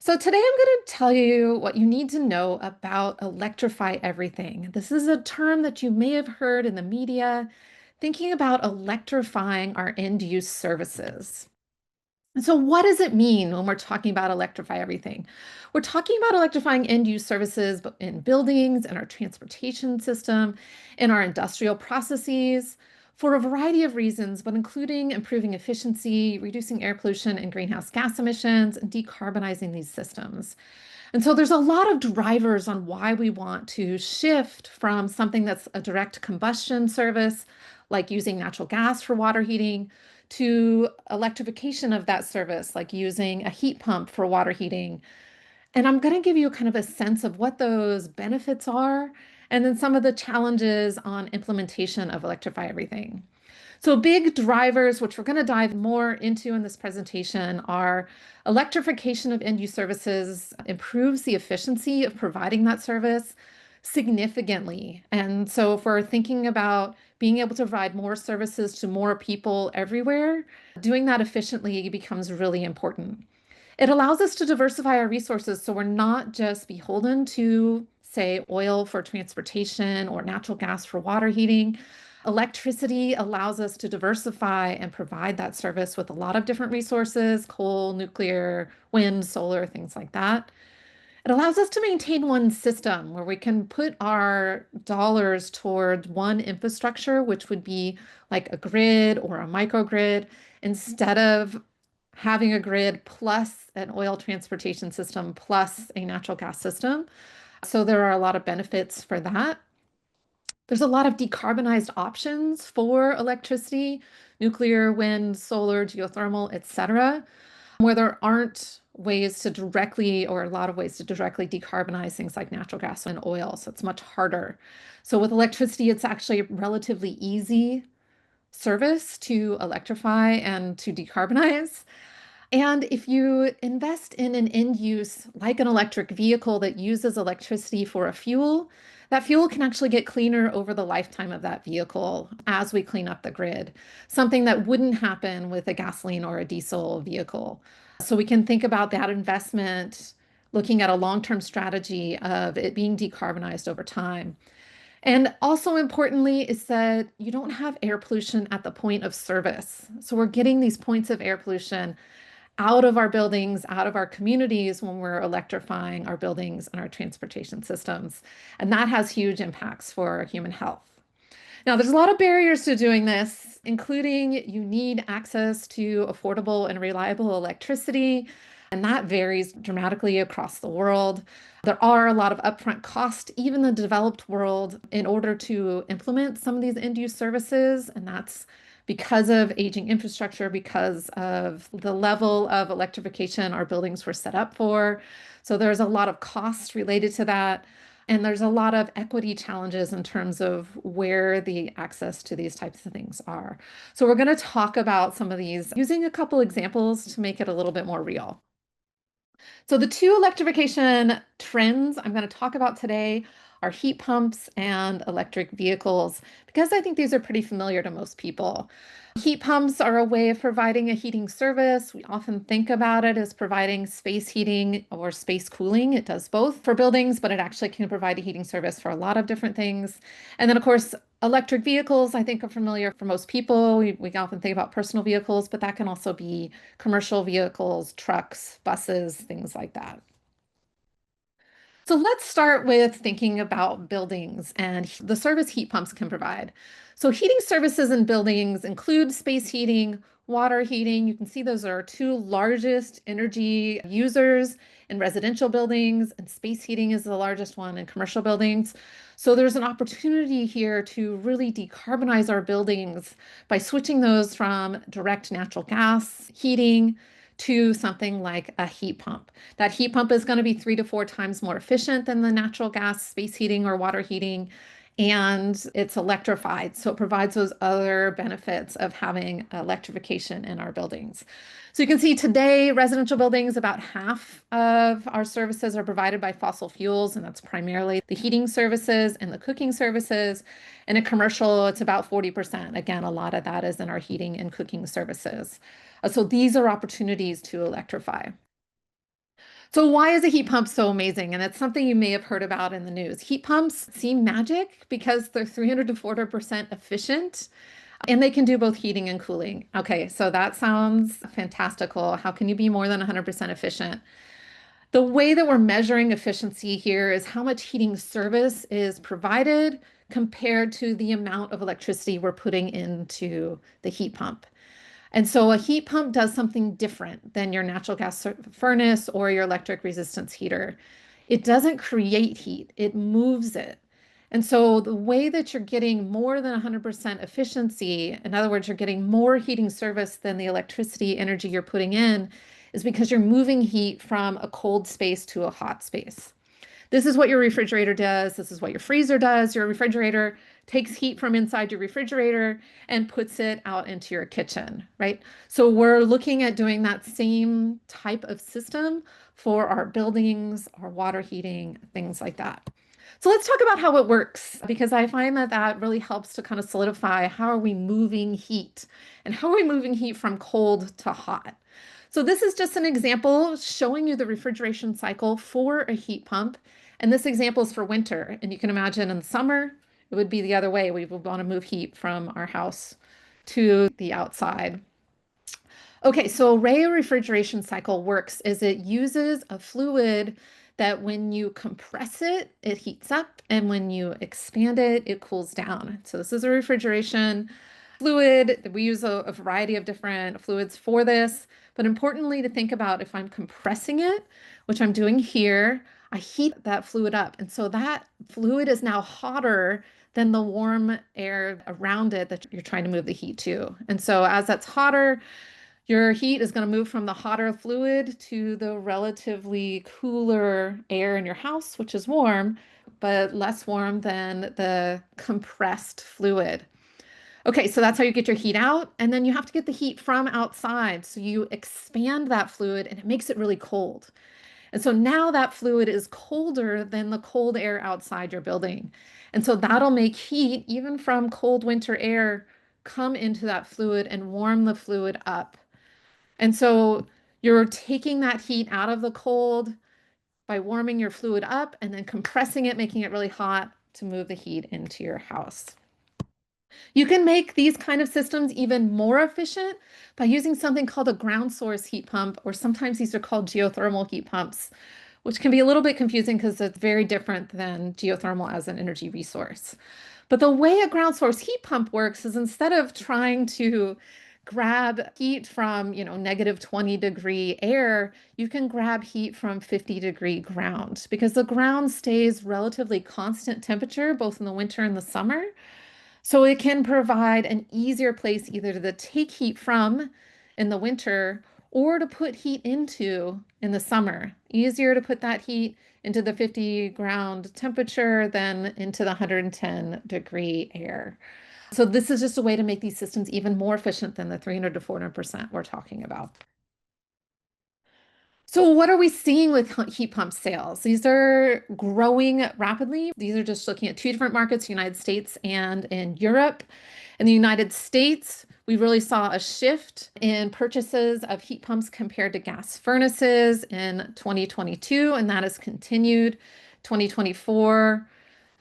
So today I'm going to tell you what you need to know about electrify everything. This is a term that you may have heard in the media, thinking about electrifying our end use services. And so what does it mean when we're talking about electrify everything? We're talking about electrifying end use services in buildings, in our transportation system, in our industrial processes for a variety of reasons, but including improving efficiency, reducing air pollution and greenhouse gas emissions, and decarbonizing these systems. And so there's a lot of drivers on why we want to shift from something that's a direct combustion service, like using natural gas for water heating, to electrification of that service, like using a heat pump for water heating. And I'm going to give you kind of a sense of what those benefits are, and then some of the challenges on implementation of electrify everything. So big drivers, which we're going to dive more into in this presentation, are electrification of end-use services improves the efficiency of providing that service significantly. And so if we're thinking about being able to provide more services to more people everywhere, doing that efficiently becomes really important. It allows us to diversify our resources so we're not just beholden to, say, oil for transportation or natural gas for water heating. Electricity allows us to diversify and provide that service with a lot of different resources, coal, nuclear, wind, solar, things like that. It allows us to maintain one system where we can put our dollars toward one infrastructure, which would be like a grid or a microgrid, instead of having a grid plus an oil transportation system plus a natural gas system. So there are a lot of benefits for that. There's a lot of decarbonized options for electricity, nuclear, wind, solar, geothermal, et cetera, where there aren't ways to directly, or a lot of ways to directly decarbonize things like natural gas and oil. So it's much harder. So with electricity, it's actually a relatively easy service to electrify and to decarbonize. And if you invest in an end use like an electric vehicle that uses electricity for a fuel, that fuel can actually get cleaner over the lifetime of that vehicle as we clean up the grid, something that wouldn't happen with a gasoline or a diesel vehicle. So we can think about that investment looking at a long-term strategy of it being decarbonized over time. And also importantly is that you don't have air pollution at the point of service. So we're getting these points of air pollution out of our buildings, out of our communities when we're electrifying our buildings and our transportation systems. And that has huge impacts for human health. Now, there's a lot of barriers to doing this, including you need access to affordable and reliable electricity, and that varies dramatically across the world. There are a lot of upfront costs, even in the developed world, in order to implement some of these end-use services, and that's because of aging infrastructure, because of the level of electrification our buildings were set up for. So there's a lot of costs related to that. And there's a lot of equity challenges in terms of where the access to these types of things are. So we're going to talk about some of these using a couple examples to make it a little bit more real. So the two electrification trends I'm going to talk about today are heat pumps and electric vehicles, because I think these are pretty familiar to most people. Heat pumps are a way of providing a heating service. We often think about it as providing space heating or space cooling. It does both for buildings, but it actually can provide a heating service for a lot of different things. And then, of course, electric vehicles, I think, are familiar for most people. We often think about personal vehicles, but that can also be commercial vehicles, trucks, buses, things like that. So let's start with thinking about buildings and the service heat pumps can provide. So heating services in buildings include space heating, water heating. You can see those are our two largest energy users in residential buildings, and space heating is the largest one in commercial buildings. So there's an opportunity here to really decarbonize our buildings by switching those from direct natural gas heating to something like a heat pump. That heat pump is going to be 3 to 4 times more efficient than the natural gas space heating or water heating, and it's electrified. So it provides those other benefits of having electrification in our buildings. So you can see today, residential buildings, about half of our services are provided by fossil fuels, and that's primarily the heating services and the cooking services. And in commercial, it's about 40%. Again, a lot of that is in our heating and cooking services. So these are opportunities to electrify. So why is a heat pump so amazing? And it's something you may have heard about in the news. Heat pumps seem magic because they're 300 to 400% efficient and they can do both heating and cooling. Okay, so that sounds fantastical. How can you be more than 100% efficient? The way that we're measuring efficiency here is how much heating service is provided compared to the amount of electricity we're putting into the heat pump. And so a heat pump does something different than your natural gas furnace or your electric resistance heater. It doesn't create heat, it moves it. And so the way that you're getting more than 100% efficiency, in other words, you're getting more heating service than the electricity energy you're putting in, is because you're moving heat from a cold space to a hot space. This is what your refrigerator does. This is what your freezer does. Your refrigerator takes heat from inside your refrigerator and puts it out into your kitchen, right? So we're looking at doing that same type of system for our buildings, our water heating, things like that. So let's talk about how it works because I find that that really helps to kind of solidify how are we moving heat and how are we moving heat from cold to hot. So this is just an example showing you the refrigeration cycle for a heat pump. And this example is for winter. And you can imagine in summer, it would be the other way. We would want to move heat from our house to the outside. Okay, so a refrigeration cycle works is it uses a fluid that when you compress it, it heats up, and when you expand it, it cools down. So this is a refrigeration fluid. We use a variety of different fluids for this, but importantly to think about if I'm compressing it, which I'm doing here, I heat that fluid up. And so that fluid is now hotter than the warm air around it that you're trying to move the heat to. And so as that's hotter, your heat is going to move from the hotter fluid to the relatively cooler air in your house, which is warm, but less warm than the compressed fluid. Okay, so that's how you get your heat out. And then you have to get the heat from outside. So you expand that fluid and it makes it really cold. And so now that fluid is colder than the cold air outside your building. And so that'll make heat, even from cold winter air, come into that fluid and warm the fluid up. And so you're taking that heat out of the cold by warming your fluid up and then compressing it, making it really hot to move the heat into your house. You can make these kind of systems even more efficient by using something called a ground source heat pump, or sometimes these are called geothermal heat pumps, which can be a little bit confusing because it's very different than geothermal as an energy resource. But the way a ground source heat pump works is instead of trying to grab heat from, -20-degree air, you can grab heat from 50-degree ground because the ground stays relatively constant temperature both in the winter and the summer. So it can provide an easier place either to take heat from in the winter or to put heat into in the summer. Easier to put that heat into the 50 ground temperature than into the 110-degree air. So this is just a way to make these systems even more efficient than the 300 to 400% we're talking about. So what are we seeing with heat pump sales? These are growing rapidly. These are just looking at two different markets, United States and in Europe. In the United States, we really saw a shift in purchases of heat pumps compared to gas furnaces in 2022, and that has continued. 2024,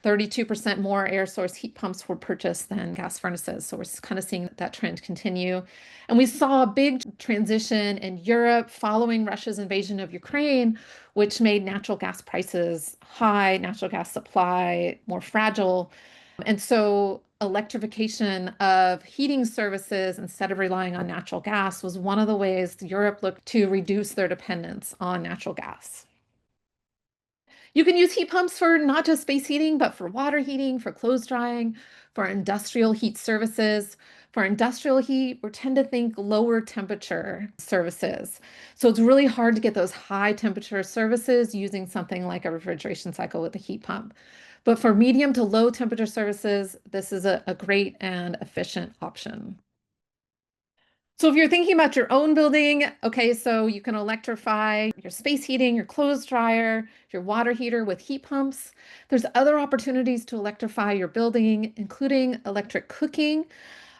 32% more air source heat pumps were purchased than gas furnaces. So we're kind of seeing that trend continue. And we saw a big transition in Europe following Russia's invasion of Ukraine, which made natural gas prices high, natural gas supply more fragile. And so electrification of heating services instead of relying on natural gas was one of the ways Europe looked to reduce their dependence on natural gas. You can use heat pumps for not just space heating, but for water heating, for clothes drying, for industrial heat services. For industrial heat, we tend to think lower temperature services. So it's really hard to get those high temperature services using something like a refrigeration cycle with a heat pump. But for medium to low temperature services, this is a great and efficient option. So if you're thinking about your own building, okay, so you can electrify your space heating, your clothes dryer, your water heater with heat pumps. There's other opportunities to electrify your building, including electric cooking,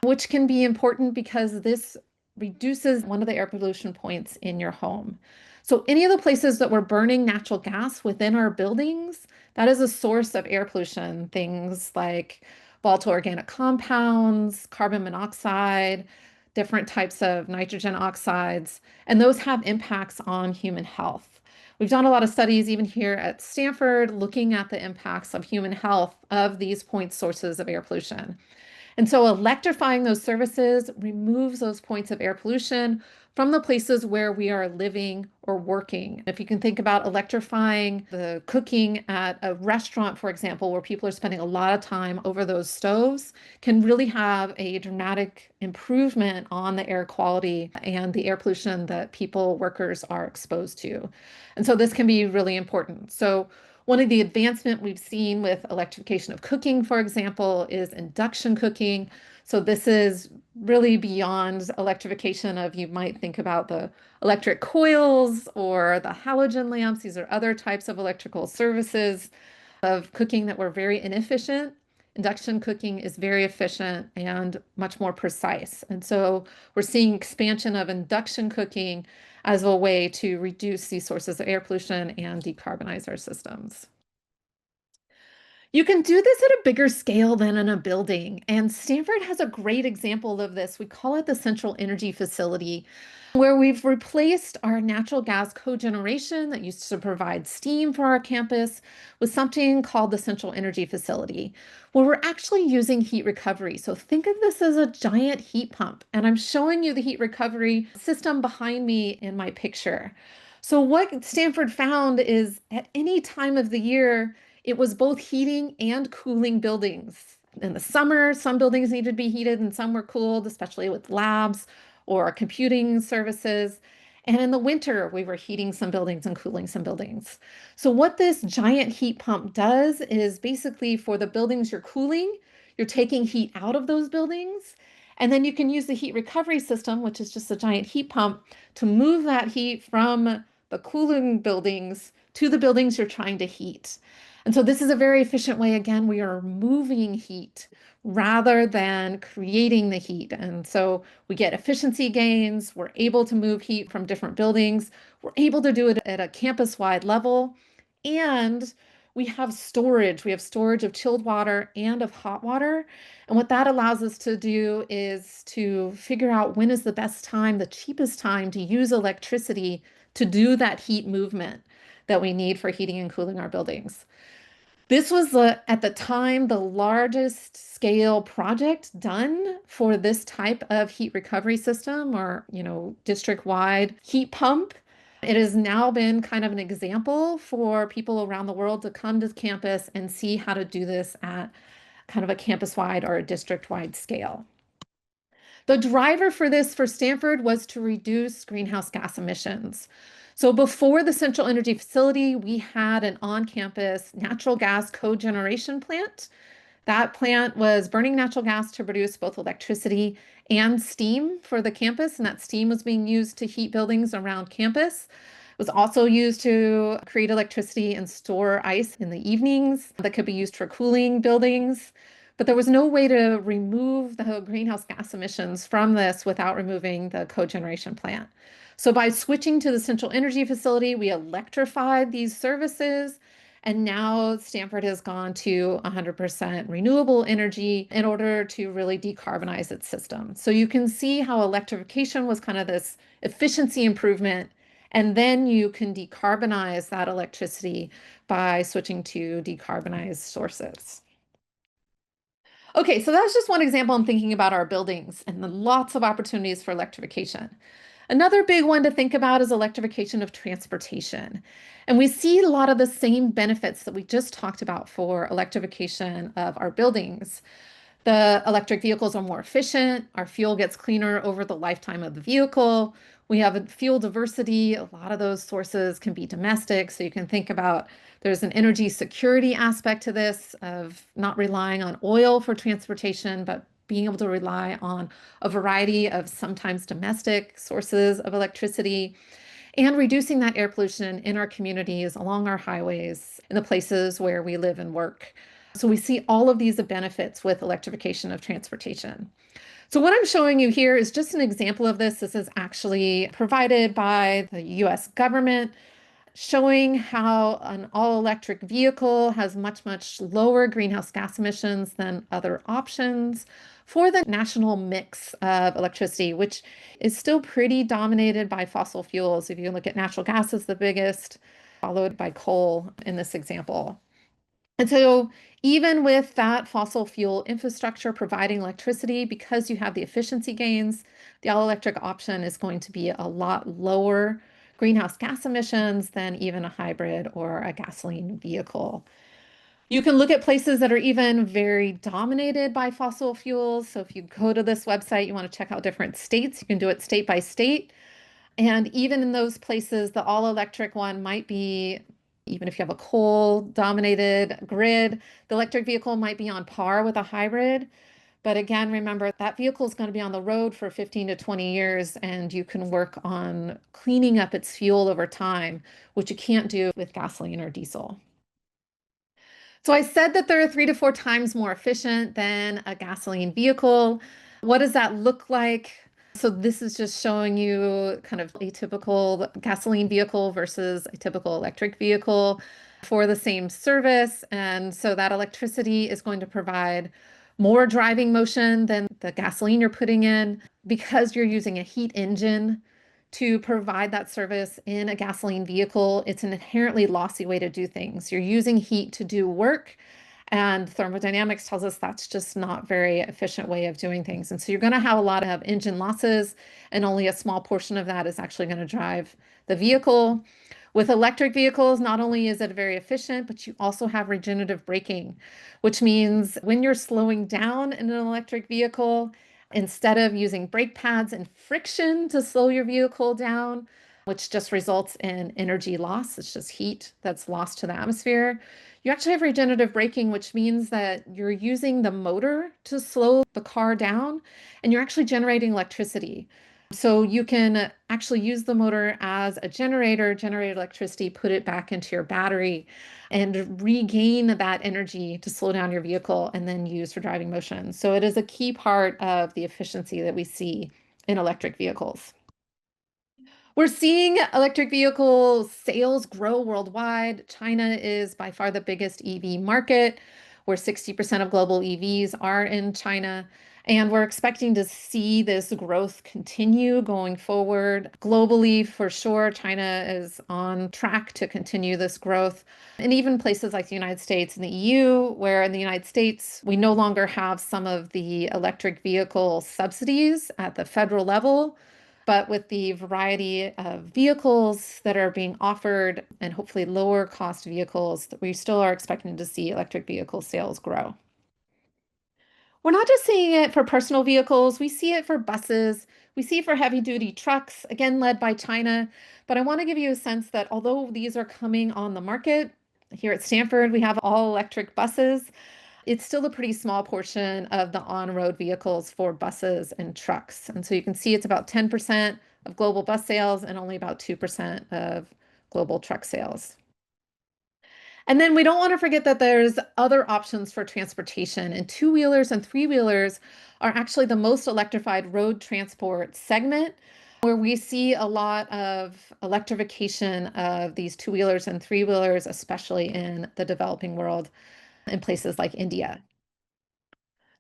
which can be important because this reduces one of the air pollution points in your home. So any of the places that we're burning natural gas within our buildings, that is a source of air pollution. Things like volatile organic compounds, carbon monoxide, different types of nitrogen oxides, and those have impacts on human health. We've done a lot of studies, even here at Stanford, looking at the impacts of human health of these point sources of air pollution. And so electrifying those services removes those points of air pollution from the places where we are living or working. If you can think about electrifying the cooking at a restaurant, for example, where people are spending a lot of time over those stoves, can really have a dramatic improvement on the air quality and the air pollution that people, workers are exposed to. And so this can be really important. So one of the advancement we've seen with electrification of cooking, for example, is induction cooking. So this is really beyond electrification of, you might think about the electric coils or the halogen lamps. These are other types of electrical services of cooking that were very inefficient. Induction cooking is very efficient and much more precise. And so we're seeing expansion of induction cooking as a way to reduce these sources of air pollution and decarbonize our systems. You can do this at a bigger scale than in a building, and Stanford has a great example of this. We call it the Central Energy Facility, where we've replaced our natural gas cogeneration that used to provide steam for our campus with something called the Central Energy Facility, where we're actually using heat recovery. So think of this as a giant heat pump, and I'm showing you the heat recovery system behind me in my picture. So what Stanford found is at any time of the year, it was both heating and cooling buildings. In the summer, some buildings needed to be heated and some were cooled, especially with labs or computing services. And in the winter, we were heating some buildings and cooling some buildings. So what this giant heat pump does is basically for the buildings you're cooling, you're taking heat out of those buildings. And then you can use the heat recovery system, which is just a giant heat pump, to move that heat from the cooling buildings to the buildings you're trying to heat. And so this is a very efficient way. Again, we are moving heat rather than creating the heat. And so we get efficiency gains. We're able to move heat from different buildings. We're able to do it at a campus-wide level. And we have storage. We have storage of chilled water and of hot water. And what that allows us to do is to figure out when is the best time, the cheapest time to use electricity to do that heat movement that we need for heating and cooling our buildings. This was at the time the largest scale project done for this type of heat recovery system or, district-wide heat pump. It has now been kind of an example for people around the world to come to campus and see how to do this at kind of a campus-wide or a district-wide scale. The driver for this for Stanford was to reduce greenhouse gas emissions. So before the Central Energy Facility, we had an on-campus natural gas cogeneration plant. That plant was burning natural gas to produce both electricity and steam for the campus, and that steam was being used to heat buildings around campus. It was also used to create electricity and store ice in the evenings that could be used for cooling buildings. But there was no way to remove the greenhouse gas emissions from this without removing the cogeneration plant. So by switching to the Central Energy Facility, we electrified these services. And now Stanford has gone to 100% renewable energy in order to really decarbonize its system. So you can see how electrification was kind of this efficiency improvement. And then you can decarbonize that electricity by switching to decarbonized sources. Okay, so that's just one example. I'm thinking about our buildings and the lots of opportunities for electrification. Another big one to think about is electrification of transportation. And we see a lot of the same benefits that we just talked about for electrification of our buildings. The electric vehicles are more efficient. Our fuel gets cleaner over the lifetime of the vehicle. We have a fuel diversity. A lot of those sources can be domestic. So you can think about there's an energy security aspect to this of not relying on oil for transportation, but being able to rely on a variety of sometimes domestic sources of electricity and reducing that air pollution in our communities, along our highways, in the places where we live and work. So we see all of these benefits with electrification of transportation. So what I'm showing you here is just an example of this. This is actually provided by the US government, showing how an all-electric vehicle has much, much lower greenhouse gas emissions than other options for the national mix of electricity, which is still pretty dominated by fossil fuels. If you look at natural gas as the biggest, followed by coal in this example. And so even with that fossil fuel infrastructure providing electricity, because you have the efficiency gains, the all-electric option is going to be a lot lower greenhouse gas emissions than even a hybrid or a gasoline vehicle. You can look at places that are even very dominated by fossil fuels. So if you go to this website, you want to check out different states, you can do it state by state. And even in those places, the all electric one might be, even if you have a coal dominated grid, the electric vehicle might be on par with a hybrid. But again, remember that vehicle is going to be on the road for 15 to 20 years, and you can work on cleaning up its fuel over time, which you can't do with gasoline or diesel. So I said that they're 3 to 4 times more efficient than a gasoline vehicle. What does that look like? So this is just showing you kind of a typical gasoline vehicle versus a typical electric vehicle for the same service. And so that electricity is going to provide more driving motion than the gasoline you're putting in because you're using a heat engine to provide that service in a gasoline vehicle. It's an inherently lossy way to do things. You're using heat to do work, and thermodynamics tells us that's just not very efficient way of doing things. And so you're going to have a lot of engine losses, and only a small portion of that is actually going to drive the vehicle. With electric vehicles, not only is it very efficient, but you also have regenerative braking, which means when you're slowing down in an electric vehicle, instead of using brake pads and friction to slow your vehicle down, which just results in energy loss, it's just heat that's lost to the atmosphere. You actually have regenerative braking, which means that you're using the motor to slow the car down and you're actually generating electricity. So you can actually use the motor as a generator, generate electricity, put it back into your battery, and regain that energy to slow down your vehicle and then use for driving motion. So it is a key part of the efficiency that we see in electric vehicles. We're seeing electric vehicle sales grow worldwide. China is by far the biggest EV market, where 60% of global EVs are in China. And we're expecting to see this growth continue going forward. Globally, for sure, China is on track to continue this growth. And even places like the United States and the EU, where in the United States, we no longer have some of the electric vehicle subsidies at the federal level. But with the variety of vehicles that are being offered and hopefully lower cost vehicles, we still are expecting to see electric vehicle sales grow. We're not just seeing it for personal vehicles, we see it for buses, we see it for heavy duty trucks, again led by China. But I want to give you a sense that although these are coming on the market, here at Stanford, we have all electric buses. It's still a pretty small portion of the on-road vehicles for buses and trucks. And so you can see it's about 10% of global bus sales and only about 2% of global truck sales. And then we don't want to forget that there's other options for transportation, and two-wheelers and three-wheelers are actually the most electrified road transport segment, where we see a lot of electrification of these two-wheelers and three-wheelers, especially in the developing world in places like India.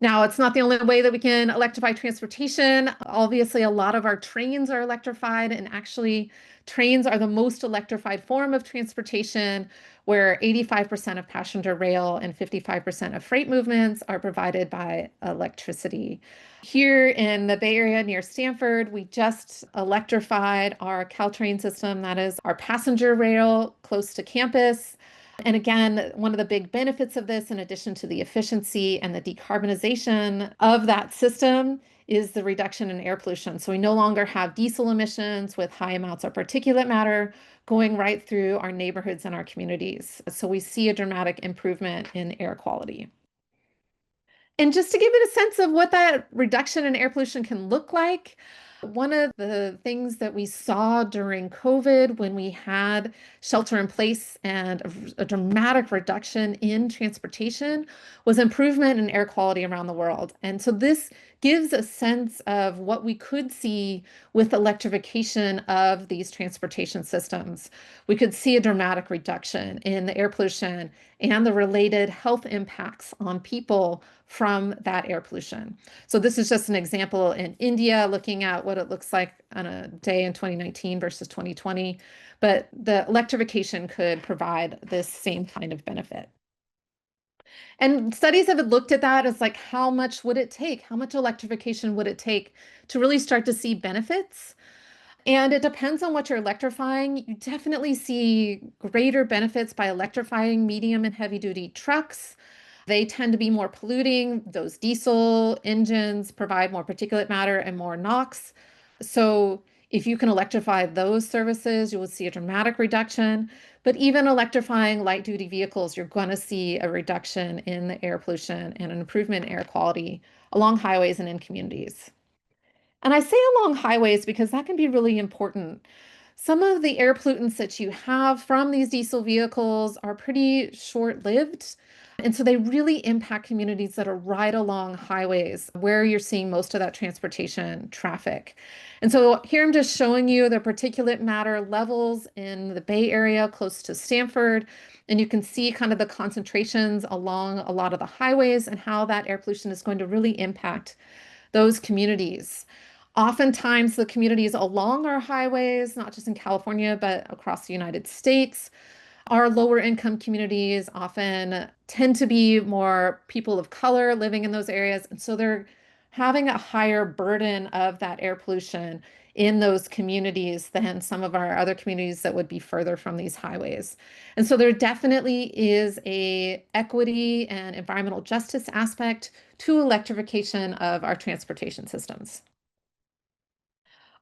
Now, it's not the only way that we can electrify transportation. Obviously, a lot of our trains are electrified, and actually, trains are the most electrified form of transportation, where 85% of passenger rail and 55% of freight movements are provided by electricity. Here in the Bay Area near Stanford, we just electrified our Caltrain system, that is our passenger rail close to campus. And again, one of the big benefits of this, in addition to the efficiency and the decarbonization of that system, is the reduction in air pollution. So we no longer have diesel emissions with high amounts of particulate matter going right through our neighborhoods and our communities. So we see a dramatic improvement in air quality. And just to give it a sense of what that reduction in air pollution can look like, one of the things that we saw during COVID when we had shelter in place and a dramatic reduction in transportation was improvement in air quality around the world. And so this gives a sense of what we could see with electrification of these transportation systems. We could see a dramatic reduction in the air pollution and the related health impacts on people from that air pollution. So this is just an example in India, looking at what it looks like on a day in 2019 versus 2020. But the electrification could provide this same kind of benefit. And studies have looked at that as like, how much would it take? How much electrification would it take to really start to see benefits? And it depends on what you're electrifying. You definitely see greater benefits by electrifying medium and heavy duty trucks. They tend to be more polluting. Those diesel engines provide more particulate matter and more NOx. So if you can electrify those services, you will see a dramatic reduction. But even electrifying light duty vehicles, you're going to see a reduction in the air pollution and an improvement in air quality along highways and in communities. And I say along highways because that can be really important. Some of the air pollutants that you have from these diesel vehicles are pretty short-lived. And so they really impact communities that are right along highways where you're seeing most of that transportation traffic. And so here I'm just showing you the particulate matter levels in the Bay Area close to Stanford. And you can see kind of the concentrations along a lot of the highways and how that air pollution is going to really impact those communities. Oftentimes, the communities along our highways, not just in California, but across the United States, our lower income communities often tend to be more people of color living in those areas. And so they're having a higher burden of that air pollution in those communities than some of our other communities that would be further from these highways. And so there definitely is a equity and environmental justice aspect to electrification of our transportation systems.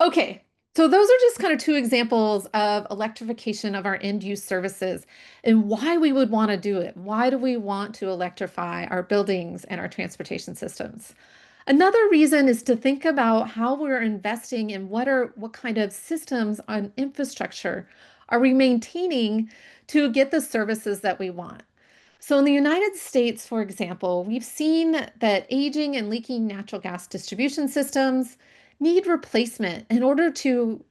Okay, so those are just kind of two examples of electrification of our end use services and why we would want to do it. Why do we want to electrify our buildings and our transportation systems? Another reason is to think about how we're investing in what kind of systems and infrastructure are we maintaining to get the services that we want. So in the United States, for example, we've seen that aging and leaking natural gas distribution systems need replacement in order to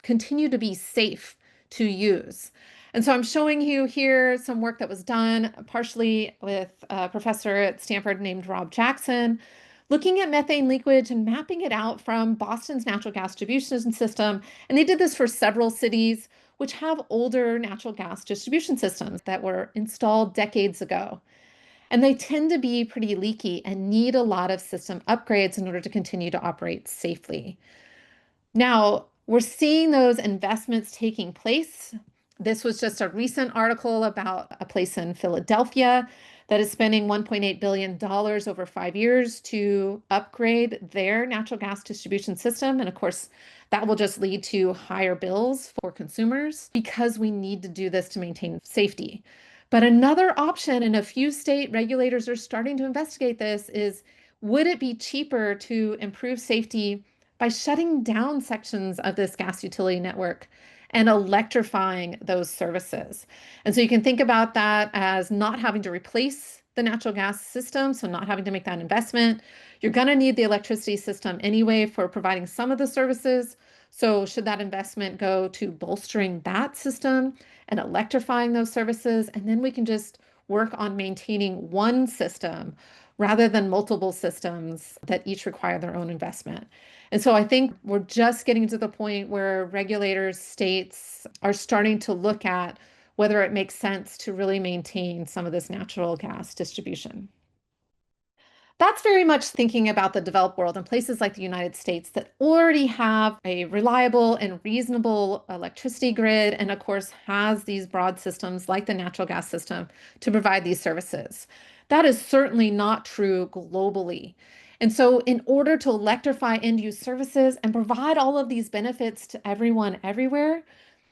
continue to be safe to use. And so I'm showing you here some work that was done partially with a professor at Stanford named Rob Jackson, looking at methane leakage and mapping it out from Boston's natural gas distribution system. And they did this for several cities which have older natural gas distribution systems that were installed decades ago. And they tend to be pretty leaky and need a lot of system upgrades in order to continue to operate safely. Now, we're seeing those investments taking place. This was just a recent article about a place in Philadelphia that is spending $1.8 billion over 5 years to upgrade their natural gas distribution system. And of course, that will just lead to higher bills for consumers because we need to do this to maintain safety. But another option, and a few state regulators are starting to investigate this, is would it be cheaper to improve safety by shutting down sections of this gas utility network and electrifying those services? And so you can think about that as not having to replace the natural gas system, so not having to make that investment. You're going to need the electricity system anyway for providing some of the services. So should that investment go to bolstering that system and electrifying those services? And then we can just work on maintaining one system rather than multiple systems that each require their own investment. And so I think we're just getting to the point where regulators, states are starting to look at whether it makes sense to really maintain some of this natural gas distribution. That's very much thinking about the developed world and places like the United States that already have a reliable and reasonable electricity grid, and of course has these broad systems like the natural gas system to provide these services. That is certainly not true globally. And so in order to electrify end-use services and provide all of these benefits to everyone everywhere,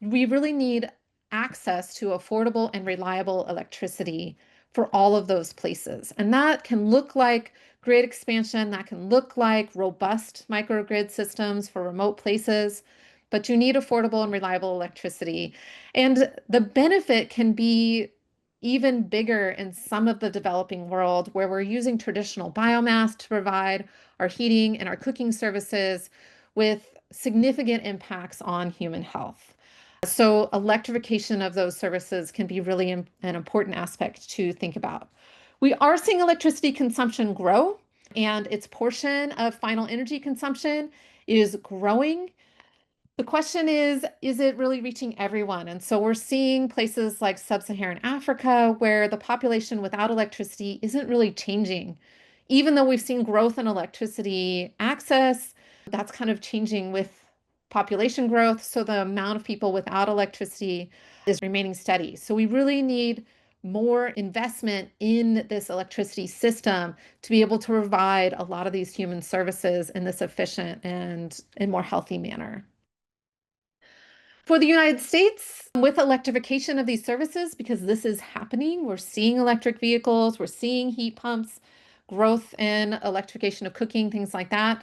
we really need access to affordable and reliable electricity for all of those places. And that can look like grid expansion, that can look like robust microgrid systems for remote places, but you need affordable and reliable electricity. And the benefit can be even bigger in some of the developing world where we're using traditional biomass to provide our heating and our cooking services with significant impacts on human health. So, electrification of those services can be really an important aspect to think about. We are seeing electricity consumption grow, and its portion of final energy consumption is growing. The question is it really reaching everyone? And so we're seeing places like sub-Saharan Africa where the population without electricity isn't really changing. Even though we've seen growth in electricity access, that's kind of changing with population growth. So the amount of people without electricity is remaining steady. So we really need more investment in this electricity system to be able to provide a lot of these human services in this efficient and more healthy manner. For the United States, with electrification of these services, because this is happening, we're seeing electric vehicles, we're seeing heat pumps, growth in electrification of cooking, things like that.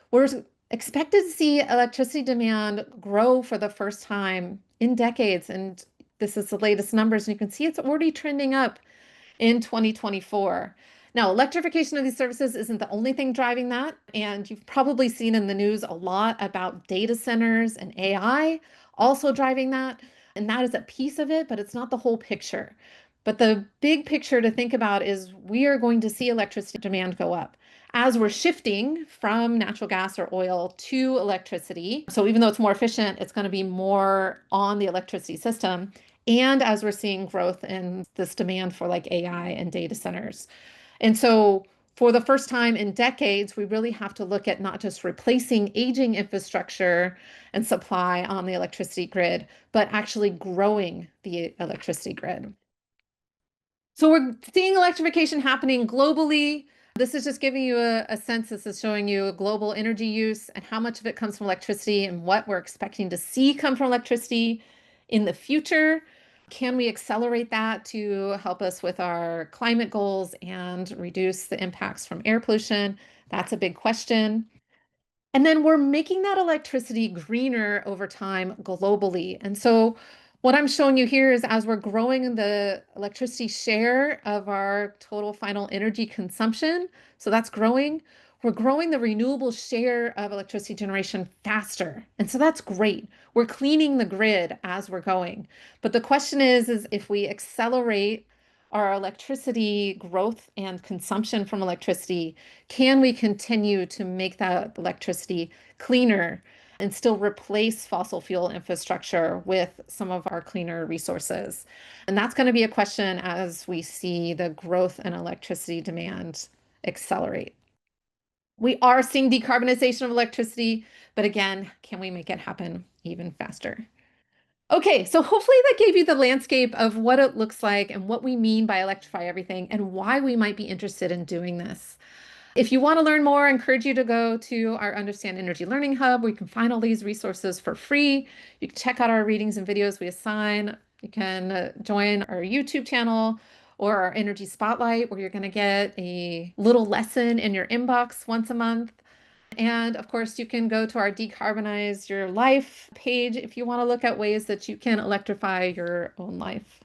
We're expected to see electricity demand grow for the first time in decades. And this is the latest numbers, and you can see it's already trending up in 2024. Now, electrification of these services isn't the only thing driving that. And you've probably seen in the news a lot about data centers and AI also driving that. And that is a piece of it, but it's not the whole picture. But the big picture to think about is we are going to see electricity demand go up as we're shifting from natural gas or oil to electricity. So even though it's more efficient, it's going to be more on the electricity system. And as we're seeing growth in this demand for like AI and data centers. And so for the first time in decades, we really have to look at not just replacing aging infrastructure and supply on the electricity grid, but actually growing the electricity grid. So we're seeing electrification happening globally. This is just giving you a sense. This is showing you global energy use and how much of it comes from electricity and what we're expecting to see come from electricity in the future. Can we accelerate that to help us with our climate goals and reduce the impacts from air pollution? That's a big question. And then we're making that electricity greener over time globally. And so what I'm showing you here is as we're growing the electricity share of our total final energy consumption, so that's growing, we're growing the renewable share of electricity generation faster. And so that's great. We're cleaning the grid as we're going. But the question is if we accelerate our electricity growth and consumption from electricity, can we continue to make that electricity cleaner and still replace fossil fuel infrastructure with some of our cleaner resources? And that's going to be a question as we see the growth in electricity demand accelerate. We are seeing decarbonization of electricity, but again, can we make it happen even faster? Okay, so hopefully that gave you the landscape of what it looks like and what we mean by electrify everything and why we might be interested in doing this. If you want to learn more, I encourage you to go to our Understand Energy Learning Hub, where you can find all these resources for free. You can check out our readings and videos we assign. You can join our YouTube channel or our Energy Spotlight, where you're going to get a little lesson in your inbox once a month. And of course, you can go to our Decarbonize Your Life page if you want to look at ways that you can electrify your own life.